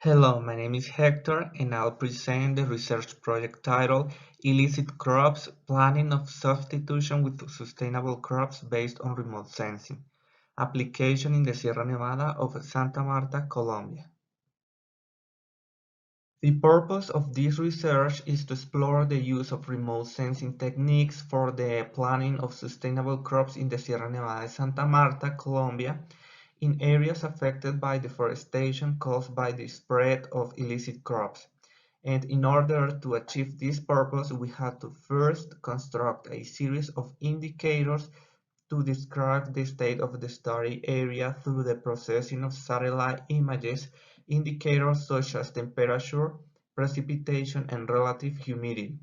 Hello, my name is Hector and I'll present the research project titled Illicit Crops, Planning of Substitution with Sustainable Crops Based on Remote Sensing. Application in the Sierra Nevada of Santa Marta, Colombia. The purpose of this research is to explore the use of remote sensing techniques for the planning of sustainable crops in the Sierra Nevada de Santa Marta, Colombia, in areas affected by deforestation caused by the spread of illicit crops. And in order to achieve this purpose, we had to first construct a series of indicators to describe the state of the study area through the processing of satellite images, indicators such as temperature, precipitation, and relative humidity.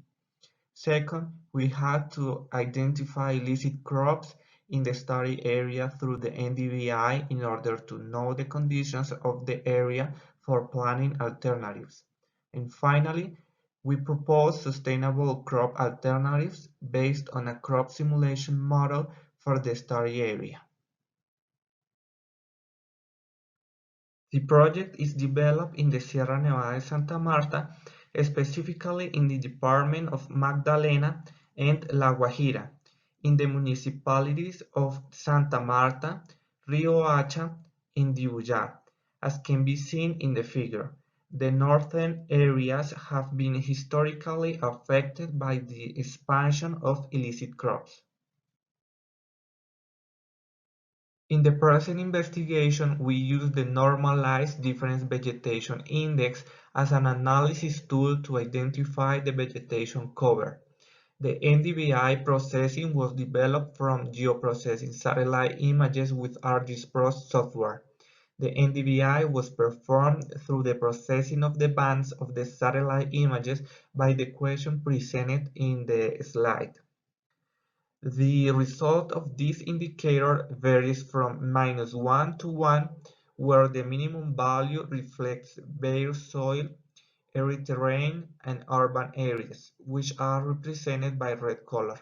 Second, we had to identify illicit crops in the study area through the NDVI in order to know the conditions of the area for planning alternatives. And finally, we proposed sustainable crop alternatives based on a crop simulation model for the study area. The project is developed in the Sierra Nevada de Santa Marta, specifically in the department of Magdalena and La Guajira, in the municipalities of Santa Marta, Rio Hacha, and Dibuya, as can be seen in the figure. The northern areas have been historically affected by the expansion of illicit crops. In the present investigation, we use the Normalized Difference Vegetation Index as an analysis tool to identify the vegetation cover. The NDVI processing was developed from geoprocessing satellite images with ArcGIS-Pro software. The NDVI was performed through the processing of the bands of the satellite images by the question presented in the slide. The result of this indicator varies from -1 to 1, where the minimum value reflects bare soil, arid terrain, and urban areas, which are represented by red color,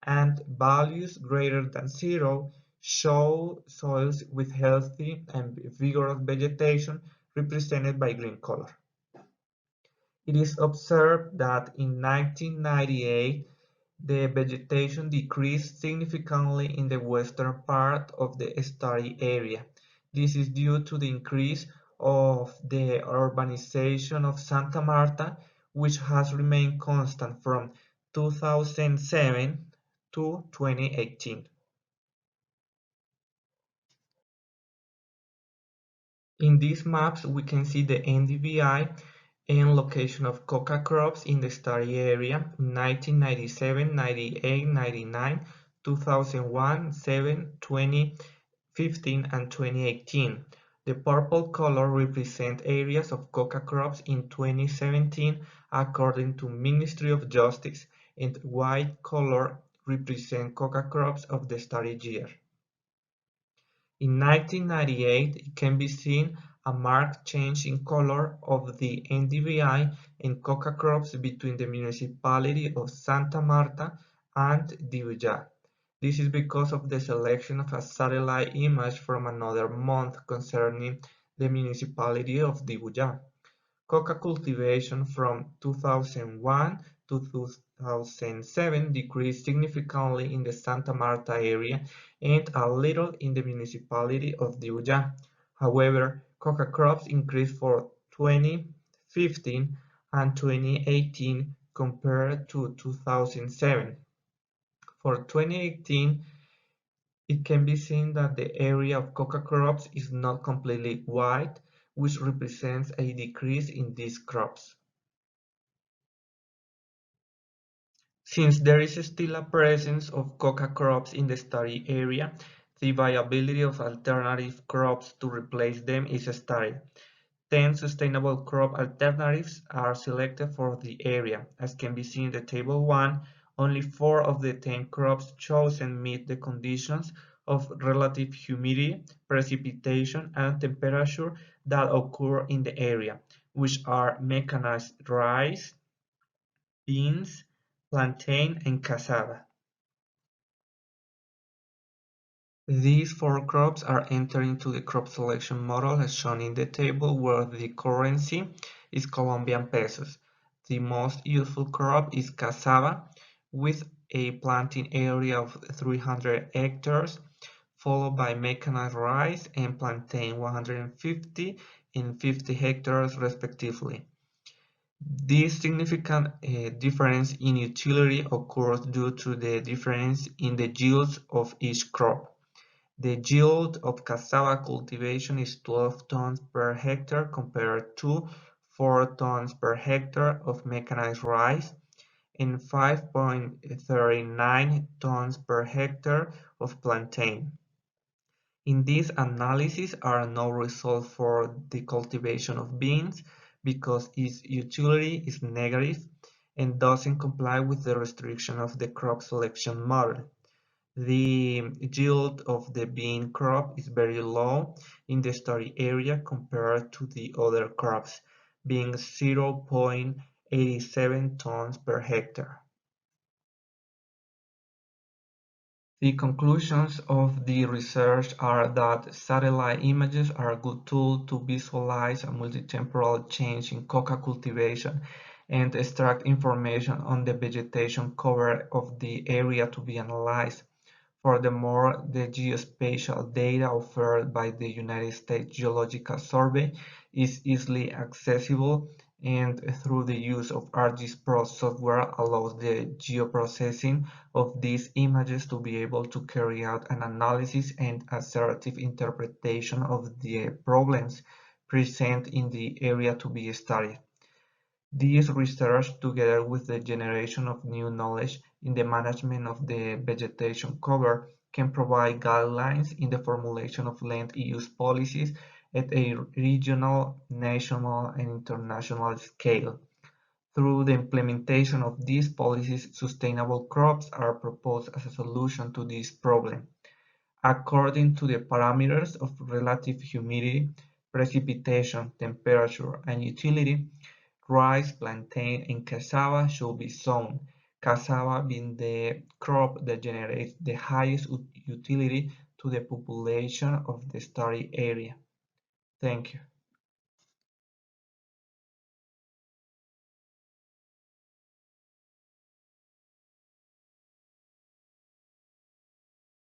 and values greater than 0 show soils with healthy and vigorous vegetation, represented by green color. It is observed that in 1998, the vegetation decreased significantly in the western part of the study area. This is due to the increase of the urbanization of Santa Marta, which has remained constant from 2007 to 2018. In these maps, we can see the NDVI and location of coca crops in the study area in 1997, 98, 99, 2001, 7, 2015, and 2018. The purple color represents areas of coca crops in 2017 according to Ministry of Justice, and white color represents coca crops of the study year. In 1998, it can be seen a marked change in color of the NDVI and coca crops between the municipality of Santa Marta and Dibuya. This is because of the selection of a satellite image from another month concerning the municipality of Dibuya. Coca cultivation from 2001 to 2007 decreased significantly in the Santa Marta area and a little in the municipality of Dibuya. However, coca crops increased for 2015 and 2018 compared to 2007. For 2018, it can be seen that the area of coca crops is not completely white, which represents a decrease in these crops. Since there is still a presence of coca crops in the study area, the viability of alternative crops to replace them is studied. 10 sustainable crop alternatives are selected for the area. As can be seen in the table 1, only 4 of the 10 crops chosen meet the conditions of relative humidity, precipitation, and temperature that occur in the area, which are mechanized rice, beans, plantain, and cassava. These four crops are entered into the crop selection model as shown in the table, where the currency is Colombian pesos. The most useful crop is cassava, with a planting area of 300 hectares, followed by mechanized rice and plantain 150 and 50 hectares respectively. This significant difference in utility occurs due to the difference in the yields of each crop. The yield of cassava cultivation is 12 tons per hectare compared to 4 tons per hectare of mechanized rice and 5.39 tons per hectare of plantain. In this analysis are no results for the cultivation of beans because its utility is negative and doesn't comply with the restriction of the crop selection model. The yield of the bean crop is very low in the study area compared to the other crops, being 0.87 tons per hectare. The conclusions of the research are that satellite images are a good tool to visualize a multi-temporal change in coca cultivation and extract information on the vegetation cover of the area to be analyzed. Furthermore, the geospatial data offered by the United States Geological Survey is easily accessible, and through the use of ArcGIS-Pro software allows the geoprocessing of these images to be able to carry out an analysis and assertive interpretation of the problems present in the area to be studied. This research, together with the generation of new knowledge in the management of the vegetation cover, can provide guidelines in the formulation of land use policies at a regional, national, and international scale. Through the implementation of these policies, sustainable crops are proposed as a solution to this problem. According to the parameters of relative humidity, precipitation, temperature, and utility, rice, plantain, and cassava should be sown, cassava being the crop that generates the highest utility to the population of the study area. Thank you.